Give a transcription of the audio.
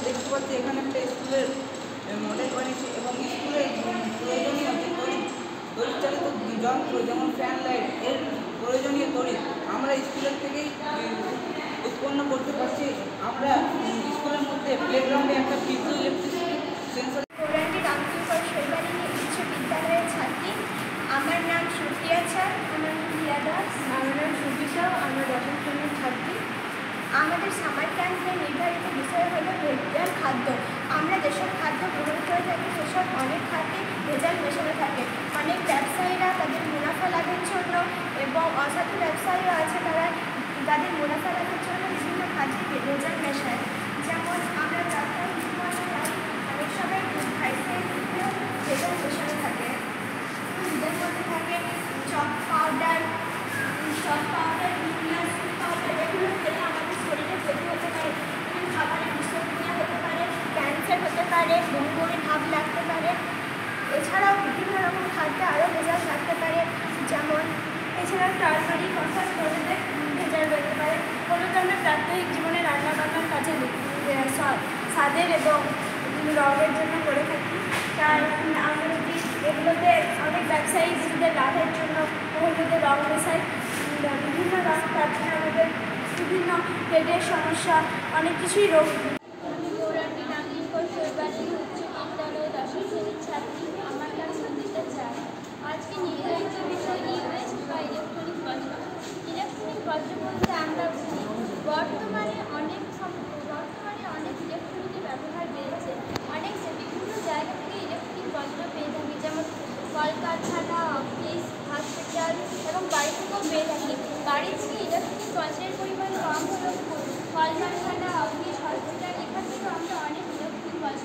দেখতে পাচ্ছি এখানে একটা স্কুলের মডেল বানিয়েছে এবং স্কুলের প্রয়োজনীয় যে তড়িৎ চালিত যন্ত্র যেমন ফ্যান লাইট এর প্রয়োজনীয় তড়িৎ আমরা স্কুলের থেকেই উৎপন্ন করতে পারছি। আমরা স্কুলের মধ্যে প্লেগ্রাউন্ডে একটা পিজো ইলেকট্রিসিটি সেন্সর। উচ্চ বিদ্যালয়ের ছাত্রী। আমার নাম সুপ্রিয়া স্যার, আমার নাম রিয়া দাস, আমার নাম সুবিশা, আমরা দশম শ্রেণীর ছাত্রী। আমাদের সামার ক্যাম্পের নির্ধারিত বিষয় হলো ভেজাল খাদ্য। আমরা যেসব খাদ্য গ্রহণ করে থাকি সেসব অনেক খাদ্যে ভেজাল মেশানো থাকে। অনেক ব্যবসায়ীরা তাদের মুনাফা লাভের জন্য এবং অসাধু ব্যবসায়ীরা আছে তারা তাদের মুনাফা লাভের জন্য বিভিন্ন খাদ্যে ভেজাল মেশায়। যেমন আমরা প্রাথমিক জীবনে অনেক সময় খাইতে ভেজাল মেশানো থাকে। এদের মধ্যে থাকে চক পাউডার, ইউরিয়া পাউডার, এগুলো খেলে আমাদের শরীরে ক্ষতি হতে পারে। খাবারের বিষক্রিয়া হতে পারে, ক্যান্সার হতে পারে, বমি ভাব লাগতে পারে। এছাড়াও বিভিন্ন রকম খাদ্যে আরও ভেজাল থাকতে পারে, যেমন এছাড়াও টারমারিক অর্থাৎ হলুদে ভেজাল রতে পারে। হলুদ আমরা প্রাত্যহিক জীবনে রান্নাবান্নার কাজে স্বাদের এবং রঙের জন্য করে থাকি। তার আমরা যদি এগুলোতে অনেক ব্যবসায়ী নিজেদের লাভের জন্য হলুদের রঙ মেশাই। বিভিন্ন রঙ তার জন্য আমাদের বিভিন্ন পেটের সমস্যা, অনেক কিছুই রোগ। আমি গৌরাঙ্গী নাগরিকর শৈবালী উচ্চ বিদ্যালয় দশম শ্রেণীর ছাত্রী। আমার নাম সঙ্গীতা চায়। আজকে নির্ধারিত বিষয় ইউএস বা ইলেকট্রনিক বজ্র। ইলেকট্রনিক বজ্র বলতে আমরা বুঝি বর্তমানে অনেক ইলেকট্রনিকের ব্যবহার বেড়েছে। বিভিন্ন জায়গা থেকে ইলেকট্রনিক বজ্র পেয়ে থাকি, যেমন কলকারখানা, অফিস, হসপিটাল এবং বাড়ি থেকেও পেয়ে থাকি। বাড়ি থেকে ইলেকট্রনিক বজ্রের পরিমাণ কম হলেও কলকারখানা, অফিস, হসপিটাল এখান থেকে আমরা অনেক ইলেকট্রনিক বজ্র